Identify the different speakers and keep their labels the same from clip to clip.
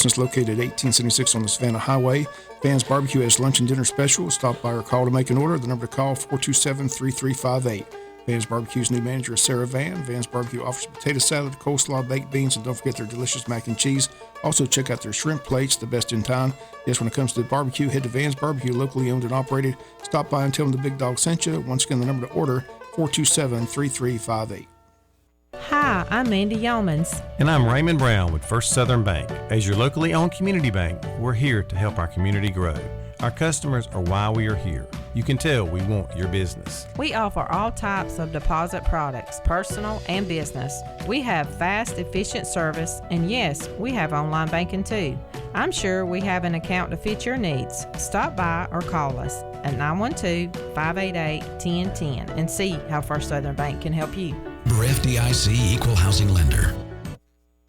Speaker 1: establishment is located at 1876 on the Savannah Highway. Van's Barbecue has lunch and dinner special. Stop by or call to make an order. The number to call, 427-3358. Van's Barbecue's new manager is Sarah Van. Van's Barbecue offers potato salad, coleslaw, baked beans, and don't forget their delicious mac and cheese. Also, check out their shrimp plates, the best in town. Yes, when it comes to the barbecue, head to Van's Barbecue, locally owned and operated. Stop by and tell them the Big Dog sent you. Once again, the number to order, 427-3358.
Speaker 2: Hi, I'm Mandy Yeomans.
Speaker 3: And I'm Raymond Brown with First Southern Bank. As your locally owned community bank, we're here to help our community grow. Our customers are why we are here. You can tell we want your business.
Speaker 2: We offer all types of deposit products, personal and business. We have fast, efficient service, and yes, we have online banking too. I'm sure we have an account to fit your needs. Stop by or call us at 912-588-1010 and see how First Southern Bank can help you.
Speaker 4: We're FDIC Equal Housing Lender.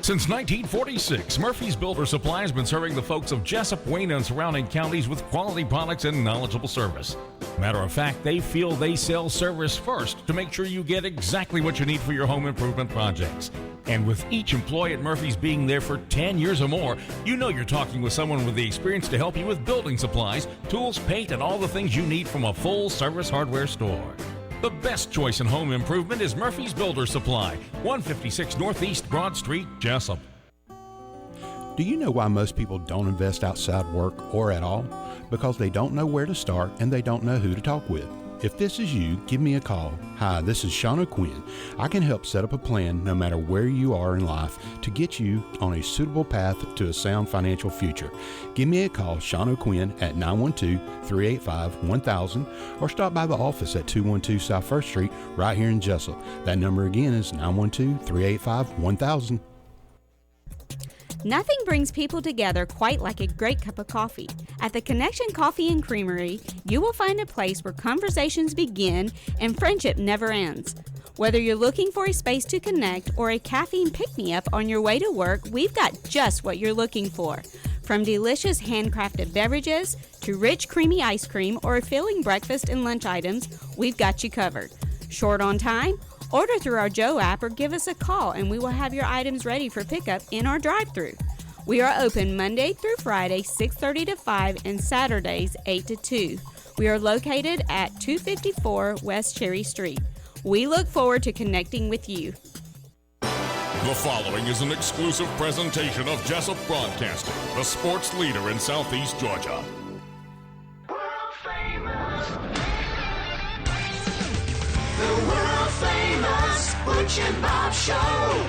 Speaker 5: Since 1946, Murphy's Builder Supply has been serving the folks of Jesup, Wayne, and surrounding counties with quality products and knowledgeable service. Matter of fact, they feel they sell service first to make sure you get exactly what you need for your home improvement projects. And with each employee at Murphy's being there for 10 years or more, you know you're talking with someone with the experience to help you with building supplies, tools, paint, and all the things you need from a full-service hardware store. The best choice in home improvement is Murphy's Builder Supply, 156 Northeast Broad Street, Jesup.
Speaker 6: Do you know why most people don't invest outside work or at all? Because they don't know where to start and they don't know who to talk with. If this is you, give me a call. Hi, this is Sean O'Quinn. I can help set up a plan no matter where you are in life to get you on a suitable path to a sound financial future. Give me a call, Sean O'Quinn, at 912-385-1000 or stop by the office at 212 South 1st Street right here in Jesup. That number again is 912-385-1000.
Speaker 7: Nothing brings people together quite like a great cup of coffee. At the Connection Coffee and Creamery, you will find a place where conversations begin and friendship never ends. Whether you're looking for a space to connect or a caffeine pick-me-up on your way to work, we've got just what you're looking for. From delicious handcrafted beverages to rich creamy ice cream or a filling breakfast and lunch items, we've got you covered. Short on time? Order through our Joe app or give us a call and we will have your items ready for pickup in our drive-thru. We are open Monday through Friday, 6:30 to 5, and Saturdays, 8 to 2. We are located at 254 West Cherry Street. We look forward to connecting with you.
Speaker 5: The following is an exclusive presentation of Jesup Broadcasting, the sports leader in Southeast Georgia.
Speaker 8: The world-famous Butch and Bob Show.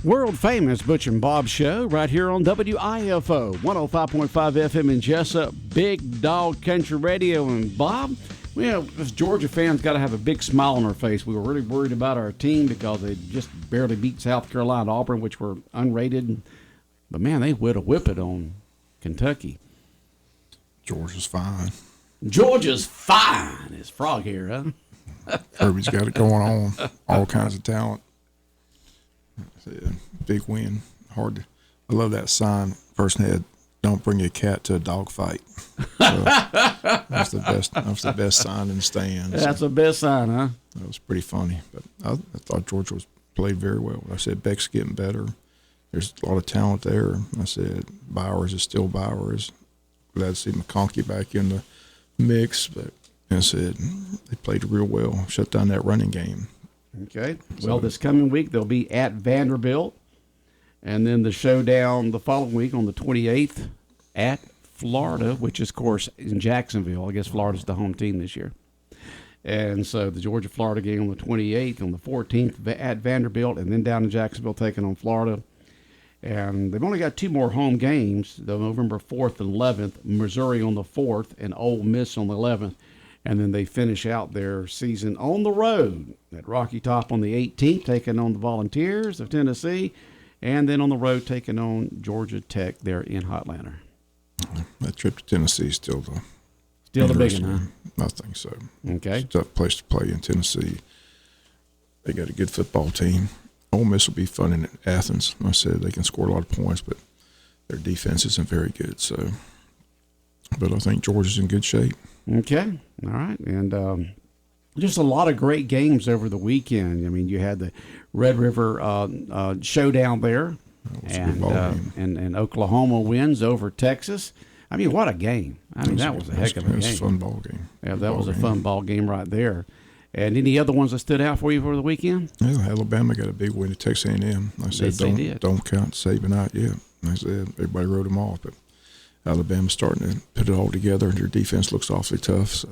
Speaker 9: World famous Butch and Bob Show right here on WIFO 105.5 FM in Jesup, Big Dog Country Radio. And Bob, as Georgia fans, got to have a big smile on our face. We were really worried about our team because they just barely beat South Carolina, Auburn, which were unrated. But man, they would have whipped it on Kentucky.
Speaker 1: Georgia's fine.
Speaker 9: Georgia's fine. It's Frog here, huh?
Speaker 1: Kirby's got it going on. All kinds of talent. Big win. I love that sign. Person had, "Don't bring your cat to a dog fight." So that's the best. That's the best sign in the stands.
Speaker 9: That's the best sign, huh?
Speaker 1: That was pretty funny. But I thought Georgia played very well. I said Beck's getting better. There's a lot of talent there. I said Bowers is still Bowers. Glad to see McConkey back in the mix, but I said they played real well. Shut down that running game.
Speaker 9: Okay. Well, this coming week they'll be at Vanderbilt, and then the showdown the following week on the 28th at Florida, which is, of course, in Jacksonville. I guess Florida's the home team this year. And so the Georgia-Florida game on the 28th, on the 14th at Vanderbilt, and then down in Jacksonville taking on Florida. And they've only got two more home games, the November 4th and 11th, Missouri on the 4th and Ole Miss on the 11th. And then they finish out their season on the road at Rocky Top on the 18th, taking on the Volunteers of Tennessee, and then on the road taking on Georgia Tech there in Hotlanta.
Speaker 1: That trip to Tennessee is still the
Speaker 9: big one, huh?
Speaker 1: I think so.
Speaker 9: Okay.
Speaker 1: It's a tough place to play in Tennessee. They got a good football team. Ole Miss will be fun in Athens. I said they can score a lot of points, but their defense isn't very good. So, but I think Georgia's in good shape.
Speaker 9: Okay. All right. And just a lot of great games over the weekend. I mean, you had the Red River showdown there
Speaker 1: That was a good ball game.
Speaker 9: And Oklahoma wins over Texas. I mean, what a game! I mean, that was a heck of a game.
Speaker 1: It was a fun ball game.
Speaker 9: Yeah, that was a fun ball game right there. And any other ones that stood out for you over the weekend?
Speaker 1: Yeah, Alabama got a big win at Texas A&M. I said, don't count Saban out yet. I said, everybody wrote them off, but Alabama's starting to put it all together, and their defense looks awfully tough. So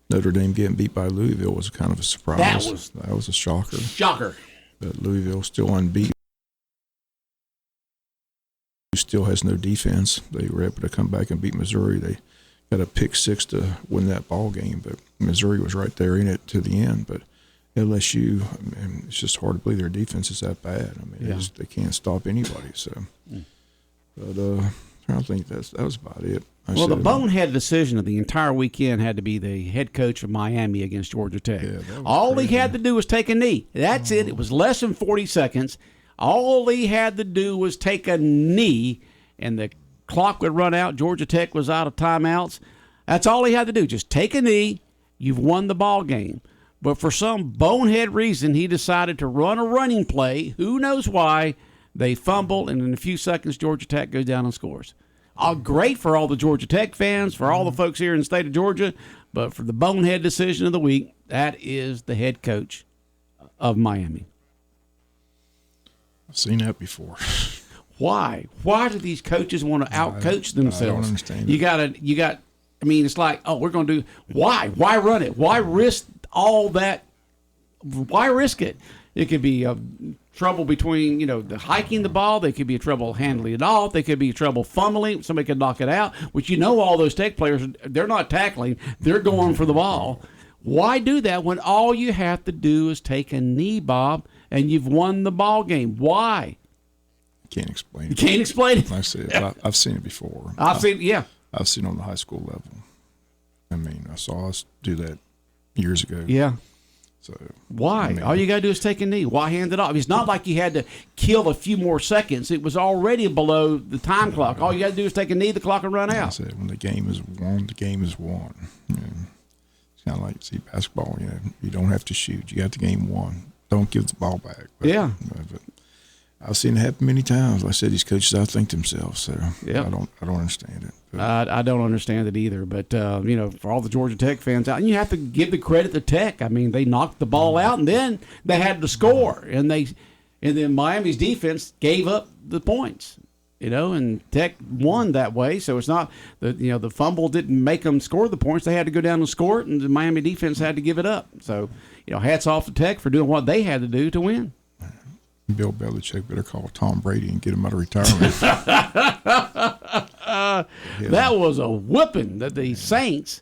Speaker 1: Notre Dame getting beat by Louisville was kind of a surprise. That was a shocker.
Speaker 9: Shocker.
Speaker 1: But Louisville still unbeaten. Still has no defense. They were able to come back and beat Missouri. They got a pick six to win that ball game, but Missouri was right there in it to the end. But LSU, I mean, it's just hard to believe their defense is that bad. I mean, they can't stop anybody. So, but I think that was about it.
Speaker 9: The bonehead decision of the entire weekend had to be the head coach of Miami against Georgia Tech.
Speaker 1: Yeah,
Speaker 9: all he had to do was take a knee. That's it. It was less than 40 seconds. All he had to do was take a knee, and the clock would run out. Georgia Tech was out of timeouts. That's all he had to do. Just take a knee. You've won the ball game. But for some bonehead reason, he decided to run a running play. Who knows why? They fumble, and in a few seconds, Georgia Tech goes down and scores. Great for all the Georgia Tech fans, for all the folks here in the state of Georgia, but for the bonehead decision of the week, that is the head coach of Miami.
Speaker 1: I've seen that before.
Speaker 9: Why? Why do these coaches want to outcoach themselves?
Speaker 1: I don't understand.
Speaker 9: I mean, it's like, we're going to do. Why? Why run it? Why risk all that? Why risk it? It could be trouble between, the hiking the ball. They could be trouble handling it off. They could be trouble fumbling. Somebody could knock it out, which all those Tech players, they're not tackling. They're going for the ball. Why do that when all you have to do is take a knee, Bob, and you've won the ball game? Why?
Speaker 1: Can't explain it.
Speaker 9: You can't explain it?
Speaker 1: I see it. I've seen it before.
Speaker 9: I've seen it
Speaker 1: on the high school level. I mean, I saw us do that years ago.
Speaker 9: Yeah.
Speaker 1: So
Speaker 9: why? All you got to do is take a knee. Why hand it off? It's not like you had to kill a few more seconds. It was already below the time clock. All you got to do is take a knee, the clock will run out.
Speaker 1: I said, when the game is won, the game is won. It's kind of like, basketball, you don't have to shoot. You got the game won. Don't give the ball back. But I've seen it happen many times. Like I said, these coaches outthink themselves. So I don't understand it.
Speaker 9: I don't understand it either. But for all the Georgia Tech fans out, and you have to give the credit to Tech. I mean, they knocked the ball out, and then they had to score, and then Miami's defense gave up the points. And Tech won that way. So it's not the fumble didn't make them score the points. They had to go down and score it, and the Miami defense had to give it up. So hats off to Tech for doing what they had to do to win.
Speaker 1: Bill Belichick better call Tom Brady and get him out of retirement.
Speaker 9: That was a whooping that the Saints,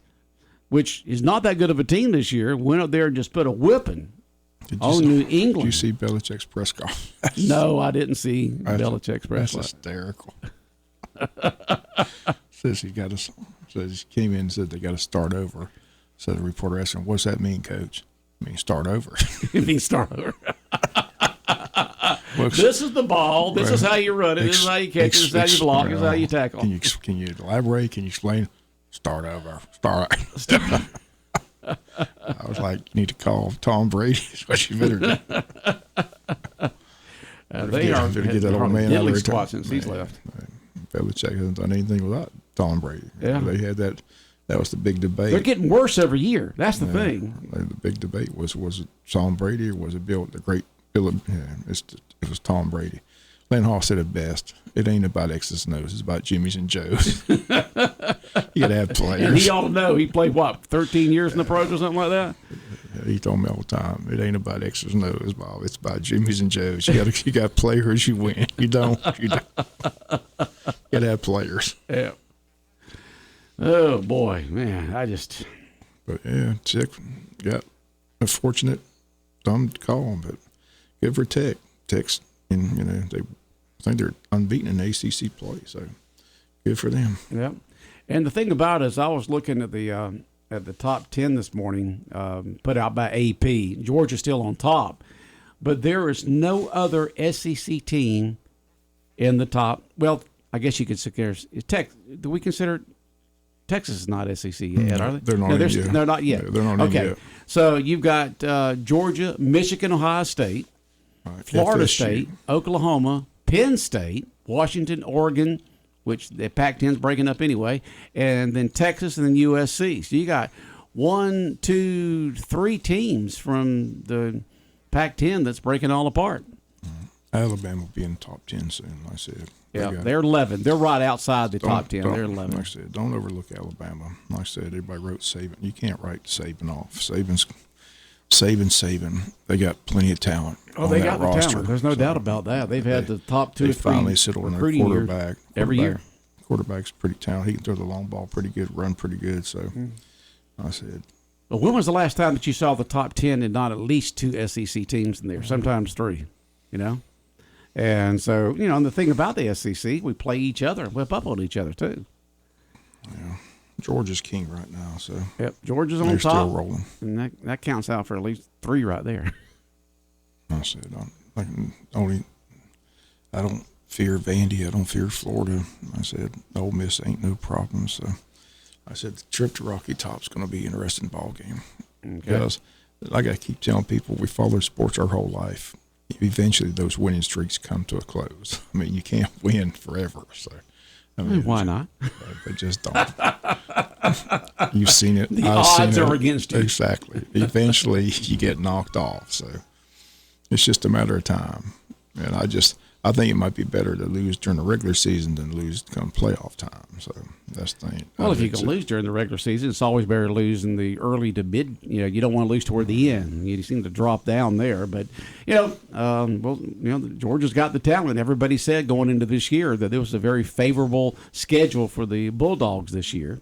Speaker 9: which is not that good of a team this year, went up there and just put a whipping on New England.
Speaker 1: Did you see Belichick's press conference?
Speaker 9: No, I didn't see Belichick's press conference.
Speaker 1: That's hysterical. Says he came in and said they got to start over. So the reporter asked him, "What's that mean, Coach?" I mean, start over.
Speaker 9: It means start over. This is the ball. This is how you run it. This is how you catch it. This is how you block. This is how you tackle.
Speaker 1: Can you elaborate? Can you explain? Start over. Start. I was like, you need to call Tom Brady. Is what you better do.
Speaker 9: They are
Speaker 1: get that old man out of
Speaker 9: squat since he's left.
Speaker 1: Belichick hasn't done anything without Tom Brady.
Speaker 9: Yeah.
Speaker 1: They had that. That was the big debate.
Speaker 9: They're getting worse every year. That's the thing.
Speaker 1: The big debate was it Tom Brady or was it the great Bill? It was Tom Brady. Len Hall said it best. It ain't about X's and O's. It's about Jimmy's and Joe's. You got to have players.
Speaker 9: And he ought to know. He played, 13 years in the pros or something like that?
Speaker 1: He told me all the time, it ain't about X's and O's, Bob. It's about Jimmy's and Joe's. You got players, you win. You don't. You got to have players.
Speaker 9: Yeah. Oh, boy. Man,
Speaker 1: But, yeah, Tech got a fortunate thumb call, but good for Tech. Tech's, I think they're unbeaten in ACC play, so good for them.
Speaker 9: Yeah, and the thing about it is, I was looking at the top 10 this morning, put out by AP. Georgia's still on top, but there is no other SEC team in the top. Well, I guess you could say there's Tech. Do we consider Texas is not SEC yet? Are they?
Speaker 1: They're not.
Speaker 9: They're not yet.
Speaker 1: Yeah, they're not
Speaker 9: okay.
Speaker 1: Yet.
Speaker 9: So you've got Georgia, Michigan, Ohio State. Florida State, Oklahoma, Penn State, Washington, Oregon, which the Pac-10's breaking up anyway, and then Texas and then USC. So you got 1, 2, 3 teams from the Pac-10 that's breaking all apart.
Speaker 1: Alabama will be in the top 10 soon, like I said.
Speaker 9: Yeah, they're 11. They're right outside the top 10. They're 11.
Speaker 1: Like I said, don't overlook Alabama. Like I said, everybody wrote Saban. You can't write Saban off. Saban. They got plenty of talent.
Speaker 9: Oh, they got the talent. There's no doubt about that. They've had the top 2 or 3.
Speaker 1: They finally settled on their quarterback.
Speaker 9: Every year.
Speaker 1: Quarterback's pretty talented. He can throw the long ball pretty good, run pretty good. So I said.
Speaker 9: Well, when was the last time that you saw the top 10 and not at least 2 SEC teams in there? Sometimes 3, And so, and the thing about the SEC, we play each other, whip up on each other too.
Speaker 1: Yeah. Georgia's king right now, so.
Speaker 9: Yep, Georgia's on
Speaker 1: they're
Speaker 9: top.
Speaker 1: still rolling.
Speaker 9: And that counts out for at least 3 right there.
Speaker 1: I said, I don't fear Vandy. I don't fear Florida. I said, Ole Miss ain't no problem. So I said, the trip to Rocky Top's going to be an interesting ball game.
Speaker 9: Okay.
Speaker 1: Because, like I keep telling people, we follow sports our whole life. Eventually, those winning streaks come to a close. I mean, you can't win forever. So,
Speaker 9: why not?
Speaker 1: They just don't. You've seen it.
Speaker 9: The odds are against you.
Speaker 1: Exactly. Eventually, you get knocked off. So it's just a matter of time. And I think it might be better to lose during the regular season than lose come playoff time. So that's the thing.
Speaker 9: Well, if you can lose during the regular season, it's always better to lose in the early to mid. You don't want to lose toward the end. You seem to drop down there. But, Georgia's got the talent. Everybody said going into this year that it was a very favorable schedule for the Bulldogs this year.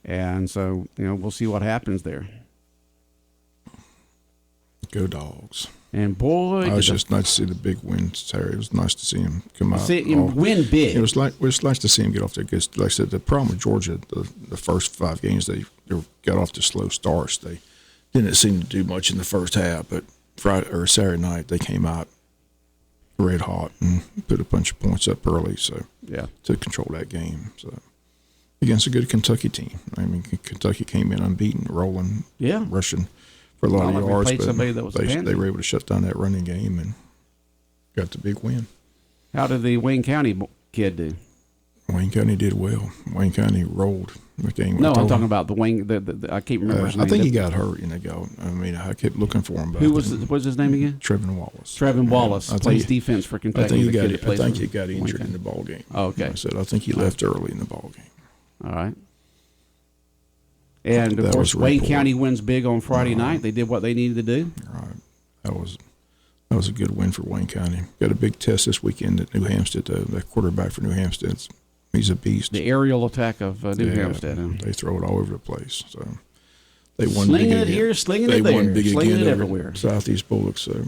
Speaker 9: And so, we'll see what happens there.
Speaker 1: Go Dogs.
Speaker 9: And boy,
Speaker 1: it was just nice to see the big win, Terry. It was nice to see him come out.
Speaker 9: See him win big.
Speaker 1: It was nice to see him get off there. Because, like I said, the problem with Georgia, the first 5 games, they got off to slow starts. They didn't seem to do much in the first half, but Friday or Saturday night they came out red hot and put a bunch of points up early. So to control that game. So against a good Kentucky team. I mean, Kentucky came in unbeaten, rolling, rushing. For a lot of yards, but they were able to shut down that running game and got the big win.
Speaker 9: How did the Wayne County kid do?
Speaker 1: Wayne County did well. Wayne County rolled the game.
Speaker 9: No, I'm talking about the Wayne. I can't remember his name.
Speaker 1: I think he got hurt. I kept looking for him. But
Speaker 9: what's his name again?
Speaker 1: Trevin Wallace.
Speaker 9: Trevin Wallace plays defense for Kentucky.
Speaker 1: I think he got injured in the ball game.
Speaker 9: Oh, okay.
Speaker 1: I think he left early in the ball game.
Speaker 9: All right. And, of course, Wayne County wins big on Friday night. They did what they needed to do.
Speaker 1: Right. That was a good win for Wayne County. Got a big test this weekend at New Hampstead. The quarterback for New Hampstead, he's a beast.
Speaker 9: The aerial attack of New Hampstead.
Speaker 1: They throw it all over the place. So they won
Speaker 9: slinging
Speaker 1: big
Speaker 9: it
Speaker 1: again.
Speaker 9: Here, slinging it there.
Speaker 1: They won big
Speaker 9: slinging
Speaker 1: again
Speaker 9: it everywhere.
Speaker 1: Southeast Bullocks. So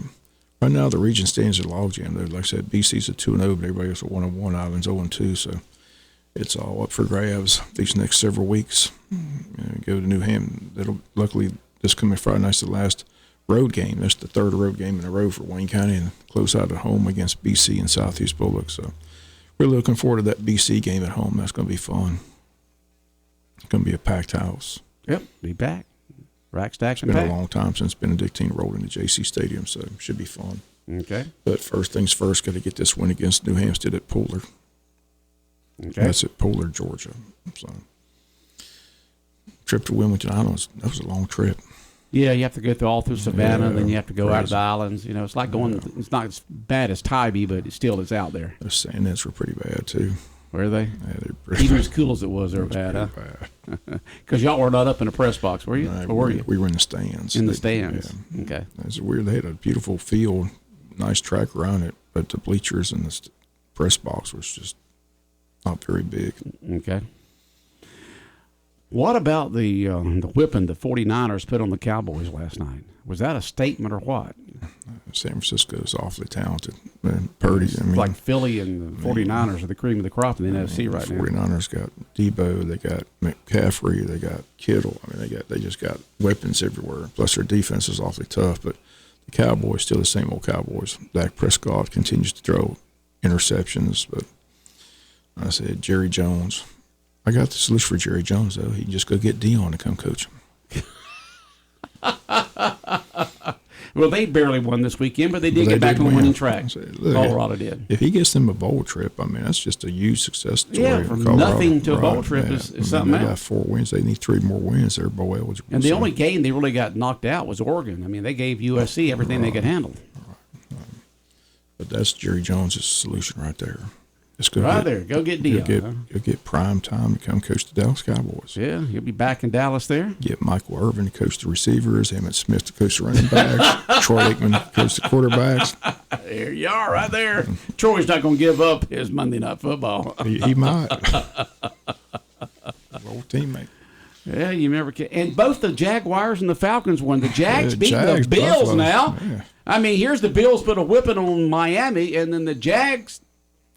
Speaker 1: right now the region stands at logjam. Like I said, BC's a 2-0, but everybody else a 1-1. Island's 0-2. So it's all up for grabs these next several weeks. Go to New Hampshire. Luckily, this coming Friday night's the last road game. That's the 3rd road game in a row for Wayne County, and close out at home against BC and Southeast Bullocks. So really looking forward to that BC game at home. That's going to be fun. It's going to be a packed house.
Speaker 9: Yep, be back. Rack, stacks,
Speaker 1: and packed. It's been a long time since Benedictine rolled into JC Stadium, so it should be fun.
Speaker 9: Okay.
Speaker 1: But first things first, got to get this win against New Hampstead at Pooler.
Speaker 9: Okay.
Speaker 1: That's at Pooler, Georgia. So trip to Wilmington Islands, that was a long trip.
Speaker 9: Yeah, you have to go all through Savannah, then you have to go out of the islands. It's like going. It's not as bad as Tybee, but it's out there.
Speaker 1: Those sand nets were pretty bad too.
Speaker 9: Were they?
Speaker 1: Yeah, they're pretty
Speaker 9: even
Speaker 1: bad.
Speaker 9: As cool as it was, they were bad, huh? Because y'all were not up in the press box, were you?
Speaker 1: No,
Speaker 9: or were you?
Speaker 1: We were in the stands.
Speaker 9: In the stands.
Speaker 1: Yeah.
Speaker 9: Okay.
Speaker 1: It's weird. They had a beautiful field, nice track around it, but the bleachers and the press box was just not very big.
Speaker 9: Okay. What about the whipping the 49ers put on the Cowboys last night? Was that a statement or what?
Speaker 1: San Francisco's awfully talented. Purdy,
Speaker 9: like Philly and the 49ers are the cream of the crop in the NFC right now.
Speaker 1: 49ers got Debo, they got McCaffrey, they got Kittle. They just got weapons everywhere. Plus their defense is awfully tough, but the Cowboys still the same old Cowboys. Dak Prescott continues to throw interceptions, but I said Jerry Jones. I got the solution for Jerry Jones, though. He can just go get Dion to come coach him.
Speaker 9: Well, they barely won this weekend, but they did get back on the winning track. Colorado did.
Speaker 1: If he gets them a bowl trip, I mean, that's just a huge success story.
Speaker 9: Yeah, from nothing to a bowl trip is something else.
Speaker 1: They got 4 wins. They need 3 more wins. They're bowl eligible.
Speaker 9: And the only game they really got knocked out was Oregon. I mean, they gave USC everything they could handle.
Speaker 1: But that's Jerry Jones' solution right there. Just go
Speaker 9: Go get Dion.
Speaker 1: Go get prime time to come coach the Dallas Cowboys.
Speaker 9: Yeah, he'll be back in Dallas there.
Speaker 1: Get Michael Irvin to coach the receivers, Emmett Smith to coach the running backs, Troy Aikman to coach the quarterbacks.
Speaker 9: There you are, right there. Troy's not going to give up his Monday Night Football.
Speaker 1: He might. Old teammate.
Speaker 9: Yeah, you never can. And both the Jaguars and the Falcons won. The Jags beat the Bills now.
Speaker 1: Yeah.
Speaker 9: I mean, here's the Bills put a whipping on Miami, and then the Jags,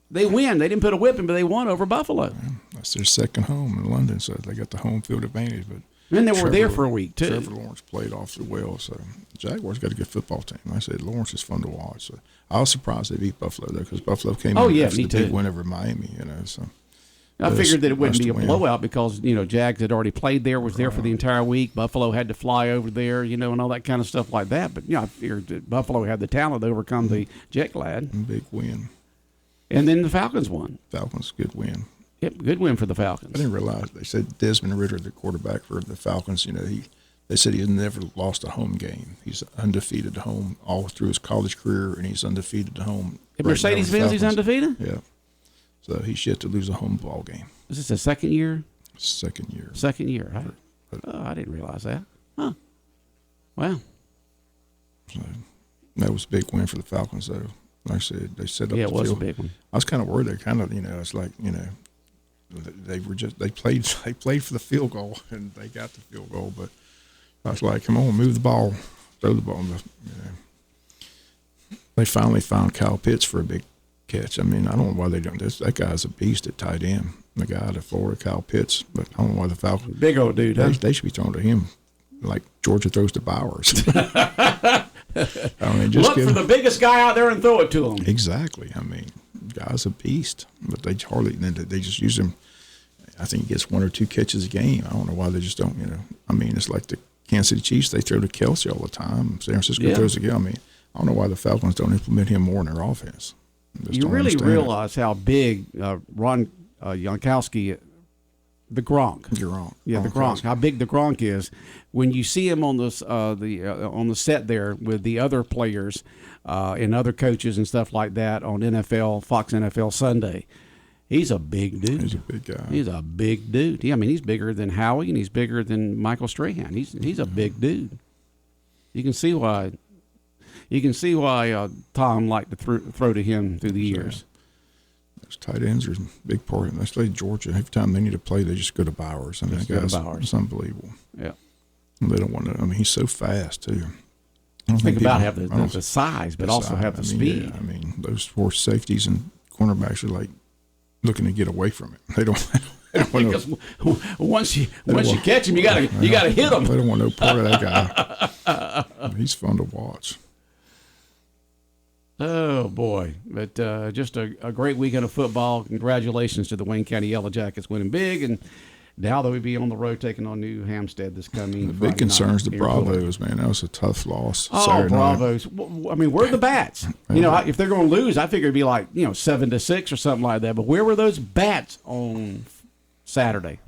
Speaker 9: they win. They didn't put a whipping, but they won over Buffalo.
Speaker 1: Yeah, that's their second home in London, so they got the home field advantage. But
Speaker 9: and they were there for a week, too.
Speaker 1: Trevor Lawrence played awfully well, so the Jaguars got a good football team. Like I said, Lawrence is fun to watch. So I was surprised they beat Buffalo, though, because Buffalo came in after the big win over Miami, So
Speaker 9: I figured that it wouldn't be a blowout because, Jags had already played there, was there for the entire week. Buffalo had to fly over there, and all that kind of stuff like that. But, I figured that Buffalo had the talent to overcome the jet glad.
Speaker 1: Big win.
Speaker 9: And then the Falcons won.
Speaker 1: Falcons, good win.
Speaker 9: Yep, good win for the Falcons.
Speaker 1: I didn't realize, they said Desmond Ridder, the quarterback for the Falcons, they said he has never lost a home game. He's undefeated at home all through his college career, and he's undefeated at home.
Speaker 9: At Mercedes-Benz, he's undefeated?
Speaker 1: Yeah. So he's yet to lose a home ball game.
Speaker 9: Is this his second year?
Speaker 1: Second year.
Speaker 9: Second year. I didn't realize that. Huh. Wow.
Speaker 1: So that was a big win for the Falcons, though. Like I said, they set up
Speaker 9: it
Speaker 1: the
Speaker 9: was
Speaker 1: field.
Speaker 9: a big one.
Speaker 1: I was kind of worried. They kind of, it's like, they played for the field goal, and they got the field goal. But I was like, come on, move the ball, throw the ball. They finally found Kyle Pitts for a big catch. I mean, I don't know why they don't. That guy's a beast at tight end. The guy out of Florida, Kyle Pitts. But I don't know why the Falcons.
Speaker 9: Big old dude, huh?
Speaker 1: They should be throwing to him like Georgia throws to Bowers. I mean, just
Speaker 9: look for the biggest guy out there and throw it to him.
Speaker 1: Exactly. I mean, guy's a beast, but they just use him. I think he gets 1 or 2 catches a game. I don't know why they just don't. I mean, it's like the Kansas City Chiefs. They throw to Kelsey all the time. San Francisco throws again. I mean, I don't know why the Falcons don't implement him more in their offense.
Speaker 9: You really realize how big Ron Gronkowski, the Gronk. Yeah, the Gronk. How big the Gronk is when you see him on this on the set there with the other players and other coaches and stuff like that on Fox NFL Sunday. He's a big dude.
Speaker 1: He's a big guy.
Speaker 9: He's a big dude. Yeah, I mean, he's bigger than Howie and he's bigger than Michael Strahan. He's a big dude. You can see why. Tom liked to throw to him through the years.
Speaker 1: Those tight ends are a big part of it. They play Georgia. Every time they need to play, they just go to Bowers. I mean, it's unbelievable.
Speaker 9: Yeah.
Speaker 1: They don't want to. I mean, he's so fast, too.
Speaker 9: Think about having the size, but also have the speed.
Speaker 1: Yeah, I mean, those 4 safeties and cornerbacks are like looking to get away from it. They don't
Speaker 9: because once you catch him, you gotta hit him.
Speaker 1: They don't want no part of that guy. He's fun to watch.
Speaker 9: Oh, boy. But just a great weekend of football. Congratulations to the Wayne County Yellow Jackets winning big. And now they'll be on the road taking on New Hampstead this coming
Speaker 1: The big concerns the Bravos, man. That was a tough loss.
Speaker 9: Oh, Bravos. I mean, where are the bats? If they're going to lose, I figure it'd be like, 7-6 or something like that. But where were those bats on Saturday?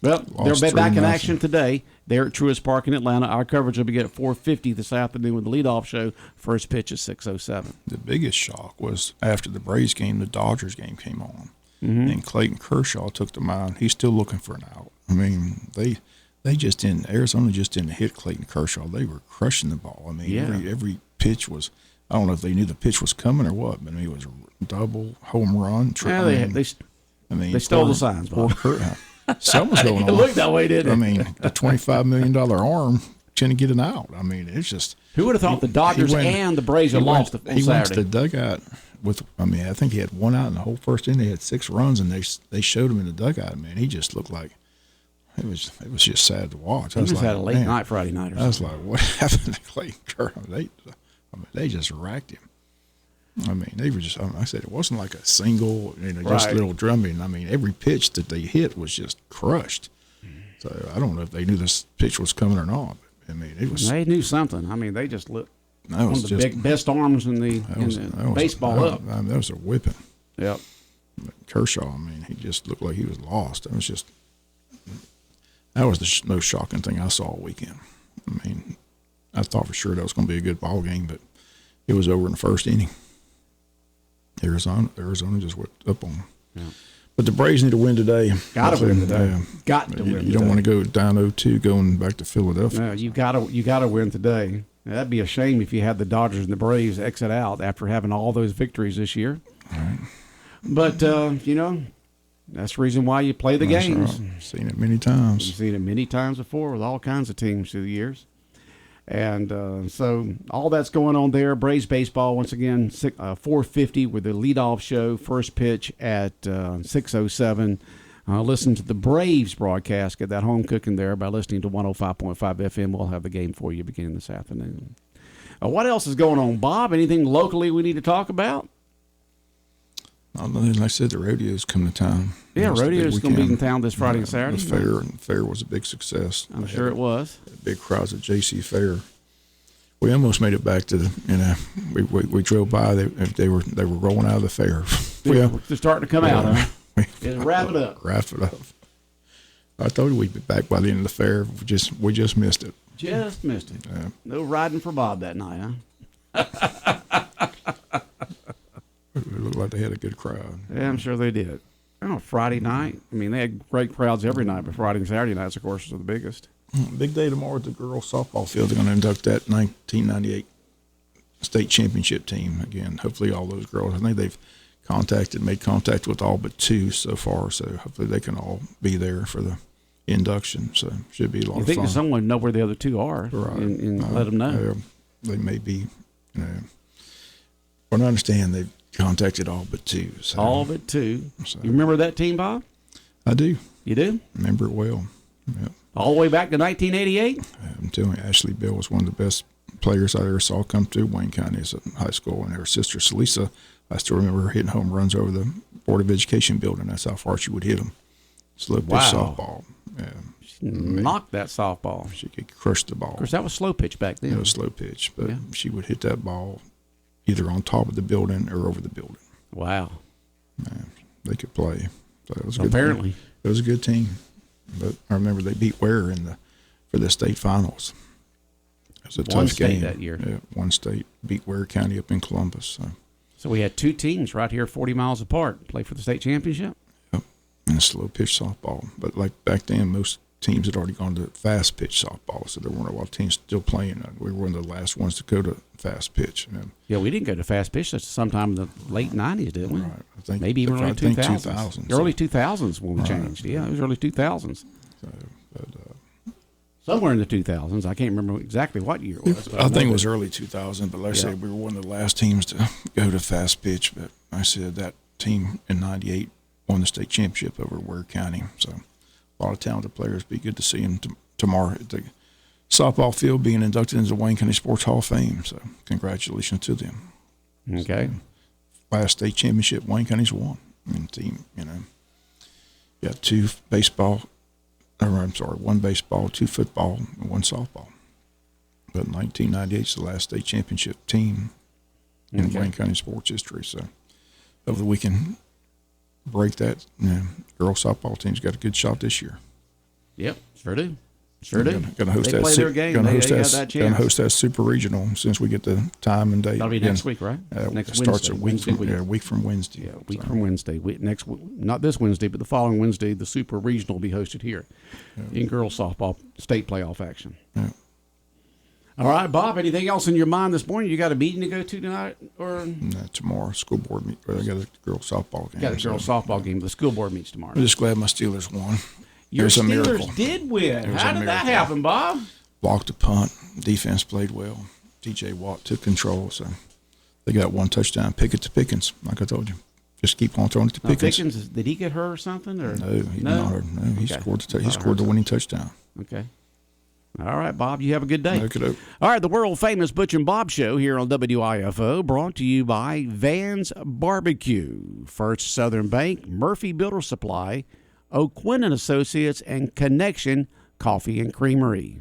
Speaker 9: Well, they're back in action today. They're at Truist Park in Atlanta. Our coverage will begin at 4:50 this afternoon with the leadoff show. First pitch is 6:07.
Speaker 1: The biggest shock was after the Braves game, the Dodgers game came on.
Speaker 9: Mm-hmm.
Speaker 1: And Clayton Kershaw took the mound. He's still looking for an out. I mean, they just didn't. Arizona just didn't hit Clayton Kershaw. They were crushing the ball. I mean, every pitch was. I don't know if they knew the pitch was coming or what, but I mean, it was a double home run.
Speaker 9: They stole the signs.
Speaker 1: Something's going on.
Speaker 9: It looked that way, didn't it?
Speaker 1: I mean, the $25 million arm trying to get an out. I mean, it's just.
Speaker 9: Who would have thought the Dodgers and the Braves had lost on Saturday?
Speaker 1: He went to the dugout with. I mean, I think he had 1 out in the whole first inning. They had 6 runs, and they showed him in the dugout. Man, he just looked like. It was just sad to watch.
Speaker 9: He had a late night Friday night or something.
Speaker 1: I was like, what happened to Clayton Kershaw? They just racked him. I mean, they were just. I said it wasn't like a single, just a little drumming. I mean, every pitch that they hit was just crushed. So I don't know if they knew this pitch was coming or not. But, I mean, it was.
Speaker 9: They knew something. I mean, they just looked.
Speaker 1: That was
Speaker 9: one of the best arms in the baseball up.
Speaker 1: That was a whipping.
Speaker 9: Yep.
Speaker 1: But Kershaw, I mean, he just looked like he was lost. That was the most shocking thing I saw all weekend. I mean, I thought for sure that was going to be a good ball game, but it was over in the first inning. Arizona just went up on them. Yeah. But the Braves need to win today.
Speaker 9: Got to win today. Got to win.
Speaker 1: You don't want to go down 0-2 going back to Philadelphia.
Speaker 9: No, you got to win today. Now, that'd be a shame if you had the Dodgers and the Braves exit out after having all those victories this year.
Speaker 1: All right.
Speaker 9: But that's the reason why you play the games.
Speaker 1: Right. Seen it many times.
Speaker 9: You've seen it many times before with all kinds of teams through the years. And so all that's going on there. Braves baseball, once again, 4:50 with the leadoff show. First pitch at 6:07. Listen to the Braves broadcast. Get that home cooking there by listening to 105.5 FM. We'll have the game for you beginning this afternoon. What else is going on, Bob? Anything locally we need to talk about?
Speaker 1: Like I said, the rodeo's coming to town.
Speaker 9: Yeah, rodeo's going to be in town this Friday and Saturday.
Speaker 1: The fair was a big success.
Speaker 9: I'm sure it was.
Speaker 1: Big crowds at JC Fair. We almost made it back to the. We drove by. They were rolling out of the fair.
Speaker 9: They're starting to come out. Huh? Just wrap it up.
Speaker 1: Wrap it up. I told you we'd be back by the end of the fair. We just missed it.
Speaker 9: Just missed it. No riding for Bob that night, huh?
Speaker 1: It looked like they had a good crowd.
Speaker 9: Yeah, I'm sure they did. Friday night. I mean, they had great crowds every night, but Friday and Saturday nights, of course, are the biggest.
Speaker 1: Big day tomorrow at the girls' softball field. They're going to induct that 1998 state championship team again. Hopefully, all those girls. I think they've made contact with all but 2 so far. So hopefully, they can all be there for the induction. So should be a lot of fun.
Speaker 9: You think someone know where the other 2 are, right? And let them know.
Speaker 1: They may be. But I understand they've contacted all but 2. So.
Speaker 9: All but 2. So. You remember that team, Bob?
Speaker 1: I do.
Speaker 9: You do?
Speaker 1: Remember it well. Yep.
Speaker 9: All the way back to 1988?
Speaker 1: I'm telling you, Ashley Bill was one of the best players I ever saw come through Wayne County as a high school. And her sister, Celisa, I still remember her hitting home runs over the Board of Education building. That's how far she would hit them. Slow pitch softball. Yeah.
Speaker 9: She knocked that softball.
Speaker 1: She could crush the ball.
Speaker 9: Of course, that was slow pitch back then.
Speaker 1: It was slow pitch, but she would hit that ball either on top of the building or over the building.
Speaker 9: Wow.
Speaker 1: Man, they could play. So it was
Speaker 9: apparently.
Speaker 1: It was a good team. But I remember they beat Ware for the state finals. It was a tough game
Speaker 9: that year.
Speaker 1: Yeah, one state beat Ware County up in Columbus.
Speaker 9: So we had 2 teams right here 40 miles apart play for the state championship?
Speaker 1: Yep, and a slow pitch softball. But like back then, most teams had already gone to fast pitch softball, so there weren't a lot of teams still playing. We were one of the last ones to go to fast pitch.
Speaker 9: Yeah, we didn't go to fast pitch sometime in the late 90s, didn't we?
Speaker 1: Right. I think,
Speaker 9: maybe even early 2000s.
Speaker 1: 2000s.
Speaker 9: Early 2000s when we changed. Yeah, it was early 2000s. Somewhere in the 2000s. I can't remember exactly what year it was.
Speaker 1: I think it was early 2000, but like I said, we were one of the last teams to go to fast pitch. But I said that team in 98 won the state championship over Ware County. So a lot of talented players. Be good to see them tomorrow at the softball field being inducted into the Wayne County Sports Hall of Fame. So congratulations to them.
Speaker 9: Okay.
Speaker 1: So, last state championship Wayne County's won. Team, you got 2 baseball. One baseball, 2 football, and 1 softball. But 1998 is the last state championship team in Wayne County sports history. So hopefully we can break that. Girls softball team's got a good shot this year.
Speaker 9: Yep, sure do. Sure do.
Speaker 1: Going to host
Speaker 9: they
Speaker 1: that.
Speaker 9: Play their game.
Speaker 1: Going
Speaker 9: to
Speaker 1: host that super regional since we get the time and date.
Speaker 9: That'll be next week, right?
Speaker 1: Next starts a week from Wednesday.
Speaker 9: Yeah, week from Wednesday. Not this Wednesday, but the following Wednesday, the super regional will be hosted here in girls softball state playoff action.
Speaker 1: Yeah.
Speaker 9: All right, Bob. Anything else in your mind this morning? You got a meeting to go to tonight, or
Speaker 1: tomorrow? School board meet. I got a girls softball game.
Speaker 9: Got a girls softball game. The school board meets tomorrow.
Speaker 1: I'm just glad my Steelers won.
Speaker 9: Your
Speaker 1: Steelers
Speaker 9: miracle. Did win. How did that happen, Bob?
Speaker 1: Blocked a punt. Defense played well. TJ Watt took control. So they got 1 touchdown. Pickett to Pickens, like I told you. Just keep on throwing it to Pickens.
Speaker 9: Pickens, did he get hurt or something? Or?
Speaker 1: No, he not hurt. No, he scored the winning touchdown.
Speaker 9: Okay. All right, Bob, you have a good day.
Speaker 1: Okay.
Speaker 9: All right, the world-famous Butch and Bob Show here on WIFO, brought to you by Van's Barbecue, First Southern Bank, Murphy Builder Supply, O'Quinn & Associates, and Connection Coffee and Creamery.